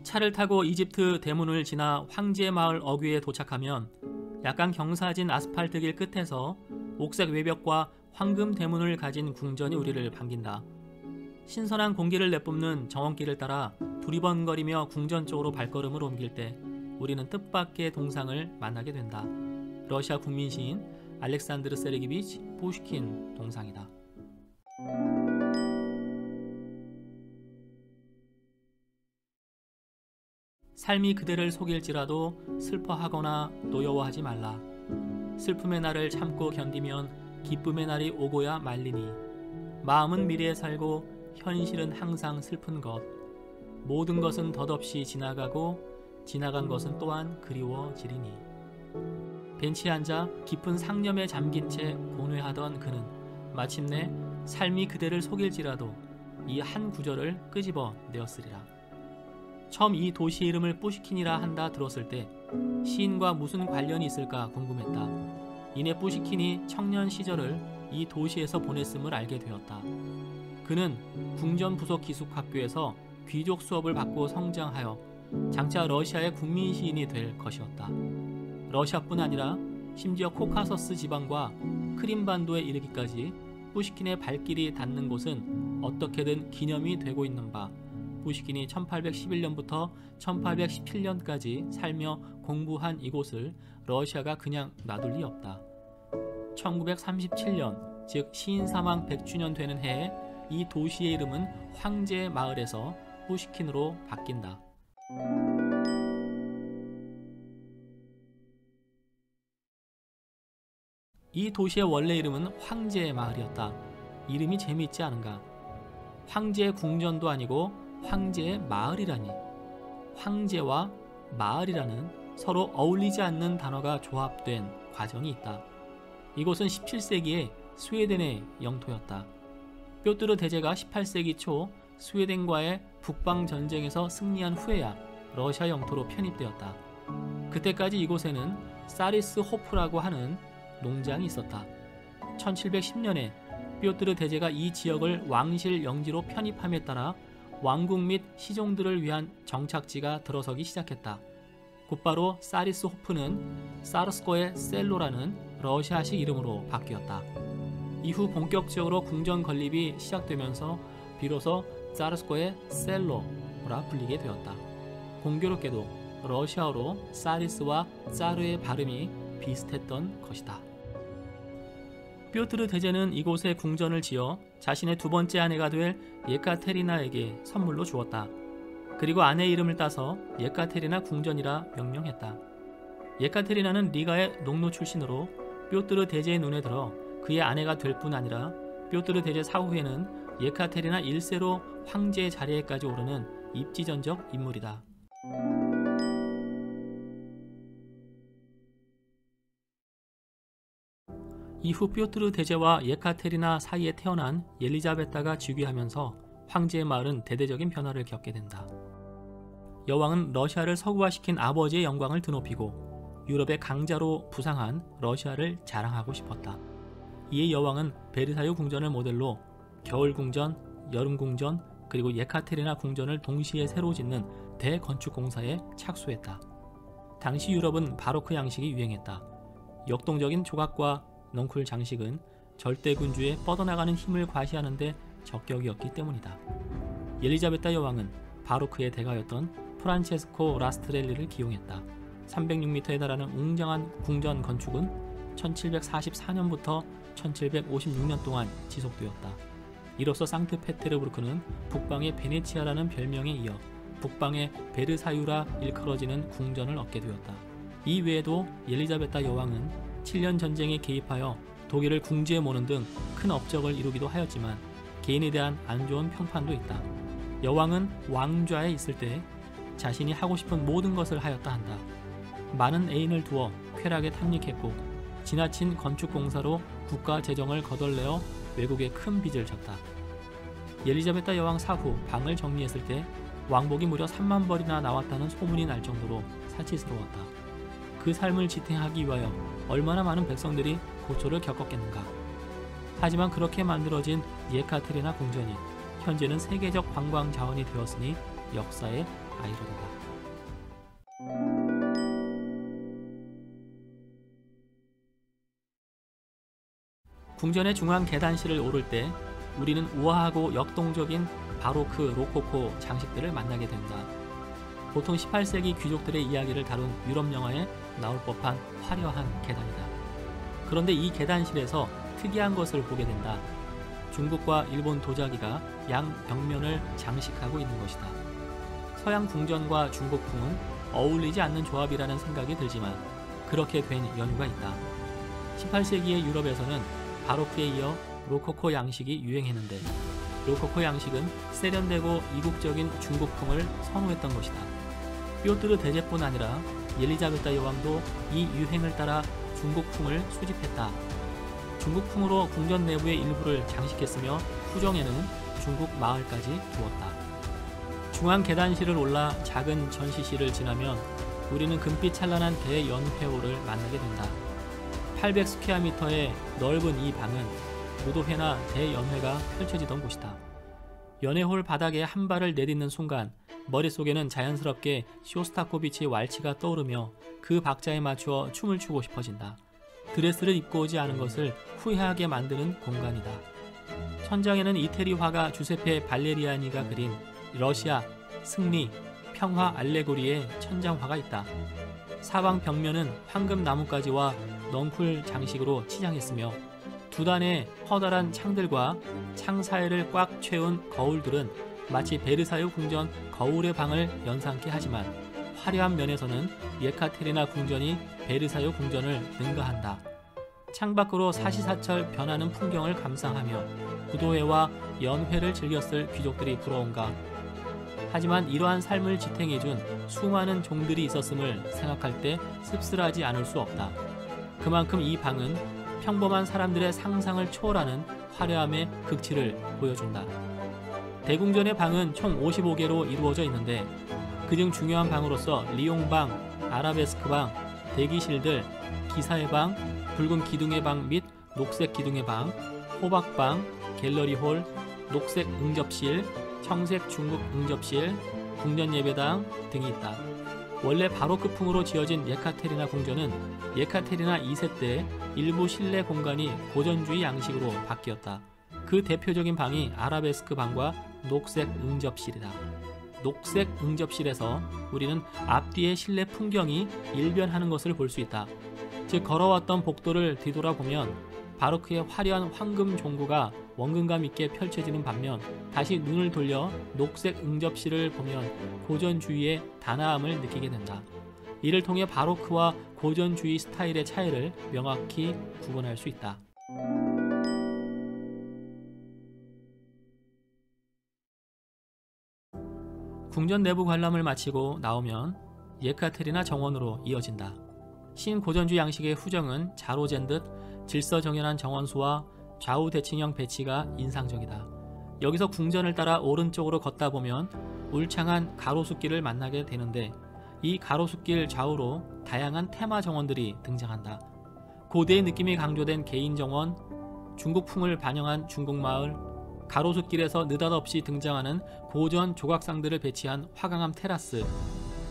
차를 타고 이집트 대문을 지나 황제 마을 어귀에 도착하면 약간 경사진 아스팔트 길 끝에서 옥색 외벽과 황금 대문을 가진 궁전이 우리를 반긴다. 신선한 공기를 내뿜는 정원길을 따라 두리번거리며 궁전 쪽으로 발걸음을 옮길 때 우리는 뜻밖의 동상을 만나게 된다. 러시아 국민 시인 알렉산드르 세르기비치 푸시킨 동상이다. 삶이 그대를 속일지라도 슬퍼하거나 노여워하지 말라. 슬픔의 날을 참고 견디면 기쁨의 날이 오고야 말리니 마음은 미래에 살고 현실은 항상 슬픈 것. 모든 것은 덧없이 지나가고 지나간 것은 또한 그리워지리니. 벤치에 앉아 깊은 상념에 잠긴 채 고뇌하던 그는 마침내 삶이 그대를 속일지라도 이 한 구절을 끄집어 내었으리라. 처음 이 도시 이름을 뿌시킨이라 한다 들었을 때 시인과 무슨 관련이 있을까 궁금했다. 이내 뿌시킨이 청년 시절을 이 도시에서 보냈음을 알게 되었다. 그는 궁전 부속 기숙학교에서 귀족 수업을 받고 성장하여 장차 러시아의 국민 시인이 될 것이었다. 러시아뿐 아니라 심지어 코카서스 지방과 크림반도에 이르기까지 뿌시킨의 발길이 닿는 곳은 어떻게든 기념이 되고 있는 바, 뿌시킨이 1811년부터 1817년까지 살며 공부한 이곳을 러시아가 그냥 놔둘 리 없다. 1937년, 즉 시인 사망 100주년 되는 해에 이 도시의 이름은 황제 마을에서 뿌시킨으로 바뀐다. 이 도시의 원래 이름은 황제 마을이었다. 이름이 재미있지 않은가? 황제의 궁전도 아니고 황제의 마을이라니. 황제와 마을이라는 서로 어울리지 않는 단어가 조합된 과정이 있다. 이곳은 17세기에 스웨덴의 영토였다. 뾰트르 대제가 18세기 초 스웨덴과의 북방전쟁에서 승리한 후에야 러시아 영토로 편입되었다. 그때까지 이곳에는 사리스 호프라고 하는 농장이 있었다. 1710년에 뾰트르 대제가 이 지역을 왕실 영지로 편입함에 따라 왕국 및 시종들을 위한 정착지가 들어서기 시작했다. 곧바로 사리스 호프는 사르스코의 셀로라는 러시아식 이름으로 바뀌었다. 이후 본격적으로 궁전 건립이 시작되면서 비로소 사르스코의 셀로라 불리게 되었다. 공교롭게도 러시아어로 사리스와 짜르의 발음이 비슷했던 것이다. 뾰트르 대제는 이곳에 궁전을 지어 자신의 두 번째 아내가 될 예카테리나에게 선물로 주었다. 그리고 아내의 이름을 따서 예카테리나 궁전이라 명명했다. 예카테리나는 리가의 농노 출신으로 뾰트르 대제의 눈에 들어 그의 아내가 될 뿐 아니라 뾰트르 대제 사후에는 예카테리나 1세로 황제의 자리에까지 오르는 입지전적 인물이다. 이후 뾰트르 대제와 예카테리나 사이에 태어난 옐리자베타가 즉위하면서 황제의 마을은 대대적인 변화를 겪게 된다. 여왕은 러시아를 서구화시킨 아버지의 영광을 드높이고 유럽의 강자로 부상한 러시아를 자랑하고 싶었다. 이에 여왕은 베르사유 궁전을 모델로 겨울궁전, 여름궁전, 그리고 예카테리나 궁전을 동시에 새로 짓는 대건축공사에 착수했다. 당시 유럽은 바로크 양식이 유행했다. 역동적인 조각과 넝쿨 장식은 절대군주의 뻗어나가는 힘을 과시하는 데 적격이었기 때문이다. 옐리자베타 여왕은 바로크의 대가였던 프란체스코 라스트렐리를 기용했다. 306m에 달하는 웅장한 궁전 건축은 1744년부터 1756년 동안 지속되었다. 이로써 상트페테르부르크는 북방의 베네치아라는 별명에 이어 북방의 베르사유라 일컬어지는 궁전을 얻게 되었다. 이 외에도 옐리자베타 여왕은 7년 전쟁에 개입하여 독일을 궁지에 모는 등 큰 업적을 이루기도 하였지만 개인에 대한 안 좋은 평판도 있다. 여왕은 왕좌에 있을 때 자신이 하고 싶은 모든 것을 하였다 한다. 많은 애인을 두어 쾌락에 탐닉했고 지나친 건축공사로 국가 재정을 거덜내어 외국에 큰 빚을 졌다. 옐리자베타 여왕 사후 방을 정리했을 때 왕복이 무려 3만 벌이나 나왔다는 소문이 날 정도로 사치스러웠다. 그 삶을 지탱하기 위하여 얼마나 많은 백성들이 고초를 겪었겠는가. 하지만 그렇게 만들어진 예카테리나 궁전이 현재는 세계적 관광 자원이 되었으니 역사의 아이러니가. 궁전의 중앙 계단실을 오를 때 우리는 우아하고 역동적인 바로크 로코코 장식들을 만나게 된다. 보통 18세기 귀족들의 이야기를 다룬 유럽 영화에 나올 법한 화려한 계단이다. 그런데 이 계단실에서 특이한 것을 보게 된다. 중국과 일본 도자기가 양 벽면을 장식하고 있는 것이다. 서양 궁전과 중국풍은 어울리지 않는 조합이라는 생각이 들지만 그렇게 된 연유가 있다. 18세기의 유럽에서는 바로크에 이어 로코코 양식이 유행했는데 로코코 양식은 세련되고 이국적인 중국풍을 선호했던 것이다. 뾰트르 대제뿐 아니라 엘리자베타 여왕도 이 유행을 따라 중국풍을 수집했다. 중국풍으로 궁전 내부의 일부를 장식했으며 후정에는 중국 마을까지 두었다. 중앙 계단실을 올라 작은 전시실을 지나면 우리는 금빛 찬란한 대연회홀을 만나게 된다. 800스퀘어미터의 넓은 이 방은 무도회나 대연회가 펼쳐지던 곳이다. 연회홀 바닥에 한 발을 내딛는 순간 머릿속에는 자연스럽게 쇼스타코비치의 왈츠가 떠오르며 그 박자에 맞추어 춤을 추고 싶어진다. 드레스를 입고 오지 않은 것을 후회하게 만드는 공간이다. 천장에는 이태리 화가 주세페 발레리아니가 그린 러시아, 승리, 평화 알레고리의 천장화가 있다. 사방 벽면은 황금 나뭇가지와 넝쿨 장식으로 치장했으며 두 단의 커다란 창들과 창 사이를 꽉 채운 거울들은 마치 베르사유 궁전 거울의 방을 연상케 하지만 화려한 면에서는 예카테리나 궁전이 베르사유 궁전을 능가한다. 창밖으로 사시사철 변하는 풍경을 감상하며 구도회와 연회를 즐겼을 귀족들이 부러운가. 하지만 이러한 삶을 지탱해준 수많은 종들이 있었음을 생각할 때 씁쓸하지 않을 수 없다. 그만큼 이 방은 평범한 사람들의 상상을 초월하는 화려함의 극치를 보여준다. 대궁전의 방은 총 55개로 이루어져 있는데 그중 중요한 방으로서 리옹방, 아라베스크방, 대기실들, 기사의 방, 붉은 기둥의 방 및 녹색 기둥의 방, 호박방, 갤러리홀, 녹색 응접실, 청색 중국 응접실, 궁전 예배당 등이 있다. 원래 바로크풍으로 지어진 예카테리나 궁전은 예카테리나 2세 때 일부 실내 공간이 고전주의 양식으로 바뀌었다. 그 대표적인 방이 아라베스크 방과 녹색 응접실이다. 녹색 응접실에서 우리는 앞뒤의 실내 풍경이 일변하는 것을 볼 수 있다. 즉 걸어왔던 복도를 뒤돌아보면 바로크의 화려한 황금 종구가 원근감 있게 펼쳐지는 반면 다시 눈을 돌려 녹색 응접실을 보면 고전주의의 단아함을 느끼게 된다. 이를 통해 바로크와 고전주의 스타일의 차이를 명확히 구분할 수 있다. 궁전 내부 관람을 마치고 나오면 예카테리나 정원으로 이어진다. 신고전주의 양식의 후정은 자로 잰 듯 질서정연한 정원수와 좌우 대칭형 배치가 인상적이다. 여기서 궁전을 따라 오른쪽으로 걷다 보면 울창한 가로수길을 만나게 되는데 이 가로수길 좌우로 다양한 테마 정원들이 등장한다. 고대의 느낌이 강조된 개인정원, 중국풍을 반영한 중국마을, 가로수길에서 느닷없이 등장하는 고전 조각상들을 배치한 화강암 테라스,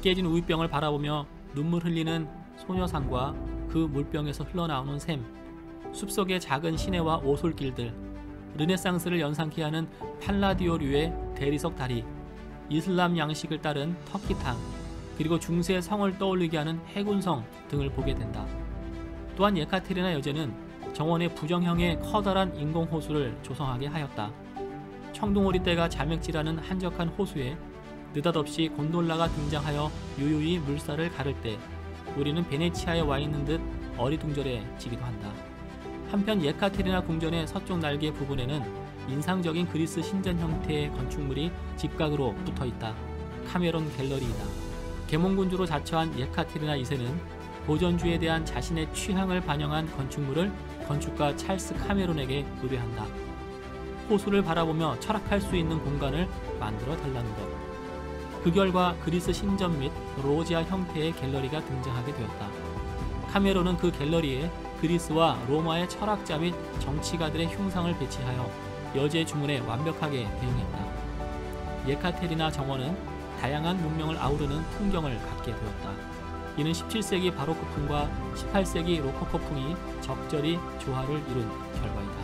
깨진 우유병을 바라보며 눈물 흘리는 소녀상과 그 물병에서 흘러나오는 샘, 숲속의 작은 시내와 오솔길들, 르네상스를 연상케 하는 팔라디오류의 대리석 다리, 이슬람 양식을 따른 터키탕, 그리고 중세 성을 떠올리게 하는 해군성 등을 보게 된다. 또한 예카테리나 여제는 정원에 부정형의 커다란 인공호수를 조성하게 하였다. 청둥오리떼가 자맥질하는 한적한 호수에 느닷없이 곤돌라가 등장하여 유유히 물살을 가를 때 우리는 베네치아에 와 있는 듯 어리둥절해지기도 한다. 한편 예카테리나 궁전의 서쪽 날개 부분에는 인상적인 그리스 신전 형태의 건축물이 직각으로 붙어있다. 카메론 갤러리이다. 계몽군주로 자처한 예카테리나 2세는 고전주에 대한 자신의 취향을 반영한 건축물을 건축가 찰스 카메론에게 의뢰한다. 호수를 바라보며 철학할 수 있는 공간을 만들어 달라는 것. 그 결과 그리스 신전 및 로지아 형태의 갤러리가 등장하게 되었다. 카메론은 그 갤러리에 그리스와 로마의 철학자 및 정치가들의 흉상을 배치하여 여제 주문에 완벽하게 대응했다. 예카테리나 정원은 다양한 문명을 아우르는 풍경을 갖게 되었다. 이는 17세기 바로크풍과 18세기 로코코풍이 적절히 조화를 이룬 결과이다.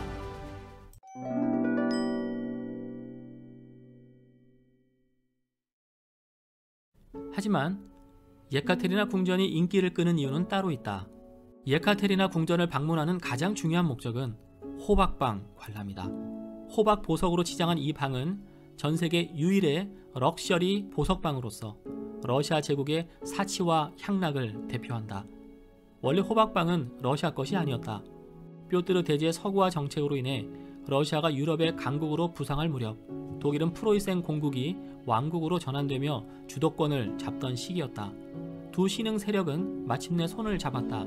하지만 예카테리나 궁전이 인기를 끄는 이유는 따로 있다. 예카테리나 궁전을 방문하는 가장 중요한 목적은 호박방 관람이다. 호박 보석으로 치장한 이 방은 전 세계 유일의 럭셔리 보석방으로서 러시아 제국의 사치와 향락을 대표한다. 원래 호박방은 러시아 것이 아니었다. 뾰트르 대제의 서구화 정책으로 인해 러시아가 유럽의 강국으로 부상할 무렵 독일은 프로이센 공국이 왕국으로 전환되며 주도권을 잡던 시기였다. 두 신흥 세력은 마침내 손을 잡았다.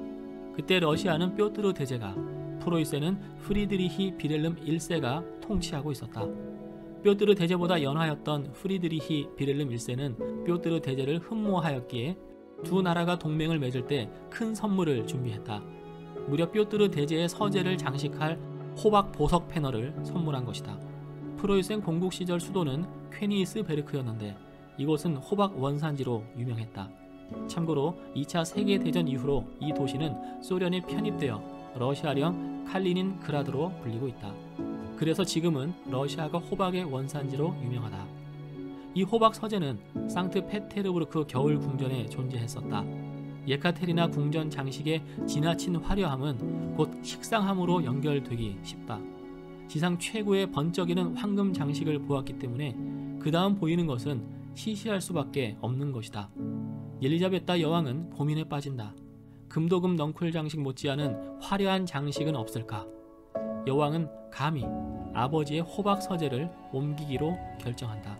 그때 러시아는 뾰트르 대제가, 프로이센은 프리드리히 비렐름 1세가 통치하고 있었다. 뾰트르 대제보다 연하였던 프리드리히 비렐름 1세는 뾰트르 대제를 흠모하였기에 두 나라가 동맹을 맺을 때 큰 선물을 준비했다. 무려 뾰트르 대제의 서재를 장식할 호박 보석 패널을 선물한 것이다. 프로이센 공국 시절 수도는 퀘니스베르크였는데 이곳은 호박 원산지로 유명했다. 참고로 2차 세계대전 이후로 이 도시는 소련에 편입되어 러시아령 칼리닌그라드로 불리고 있다. 그래서 지금은 러시아가 호박의 원산지로 유명하다. 이 호박 서재는 상트페테르부르크 겨울 궁전에 존재했었다. 예카테리나 궁전 장식의 지나친 화려함은 곧 식상함으로 연결되기 쉽다. 지상 최고의 번쩍이는 황금 장식을 보았기 때문에 그 다음 보이는 것은 시시할 수밖에 없는 것이다. 엘리자베타 여왕은 고민에 빠진다. 금도금 넝쿨 장식 못지않은 화려한 장식은 없을까? 여왕은 감히 아버지의 호박 서재를 옮기기로 결정한다.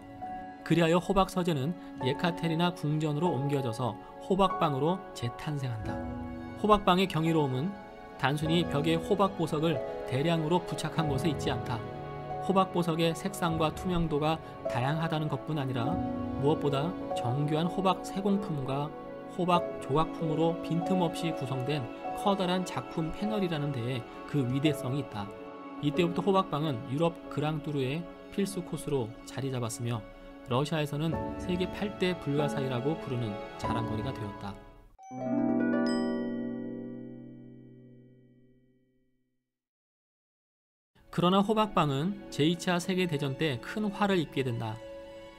그리하여 호박 서재는 예카테리나 궁전으로 옮겨져서 호박방으로 재탄생한다. 호박방의 경이로움은 단순히 벽에 호박 보석을 대량으로 부착한 것에 있지 않다. 호박 보석의 색상과 투명도가 다양하다는 것뿐 아니라 무엇보다 정교한 호박 세공품과 호박 조각품으로 빈틈없이 구성된 커다란 작품 패널이라는 데에 그 위대성이 있다. 이때부터 호박방은 유럽 그랑뚜르의 필수 코스로 자리 잡았으며 러시아에서는 세계 8대 불가사의라고 부르는 자랑거리가 되었다. 그러나 호박방은 제2차 세계대전 때 큰 화를 입게 된다.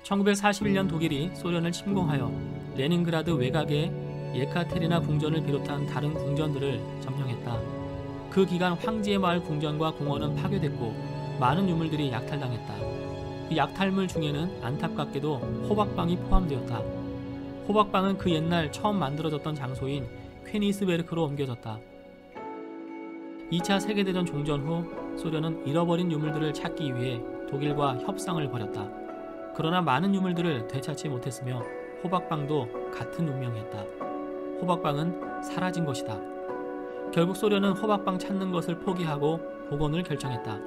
1941년 독일이 소련을 침공하여 레닌그라드 외곽의 예카테리나 궁전을 비롯한 다른 궁전들을 점령했다. 그 기간 황제의 마을 궁전과 공원은 파괴됐고 많은 유물들이 약탈당했다. 그 약탈물 중에는 안타깝게도 호박방이 포함되었다. 호박방은 그 옛날 처음 만들어졌던 장소인 퀘니스베르크로 옮겨졌다. 2차 세계대전 종전 후 소련은 잃어버린 유물들을 찾기 위해 독일과 협상을 벌였다. 그러나 많은 유물들을 되찾지 못했으며 호박방도 같은 운명이었다. 호박방은 사라진 것이다. 결국 소련은 호박방 찾는 것을 포기하고 복원을 결정했다.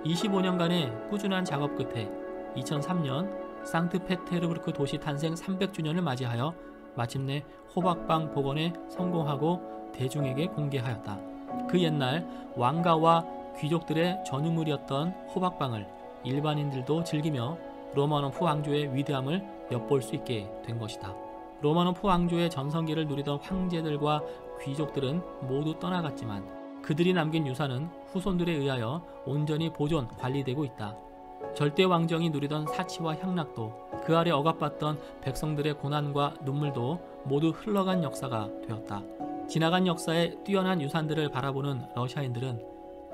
25년간의 꾸준한 작업 끝에 2003년 상트페테르부르크 도시 탄생 300주년을 맞이하여 마침내 호박방 복원에 성공하고 대중에게 공개하였다. 그 옛날 왕가와 귀족들의 전유물이었던 호박방을 일반인들도 즐기며 로마노프 왕조의 위대함을 엿볼 수 있게 된 것이다. 로마노프 왕조의 전성기를 누리던 황제들과 귀족들은 모두 떠나갔지만 그들이 남긴 유산은 후손들에 의하여 온전히 보존, 관리되고 있다. 절대 왕정이 누리던 사치와 향락도, 그 아래 억압받던 백성들의 고난과 눈물도 모두 흘러간 역사가 되었다. 지나간 역사의 뛰어난 유산들을 바라보는 러시아인들은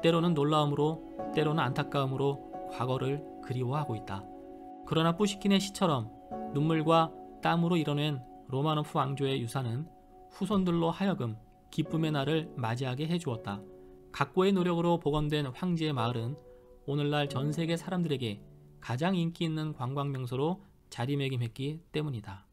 때로는 놀라움으로, 때로는 안타까움으로 과거를 그리워하고 있다. 그러나 뿌시킨의 시처럼 눈물과 땀으로 이뤄낸 로마노프 왕조의 유산은 후손들로 하여금 기쁨의 날을 맞이하게 해주었다. 각고의 노력으로 복원된 황제의 마을은 오늘날 전 세계 사람들에게 가장 인기 있는 관광 명소로 자리매김했기 때문이다.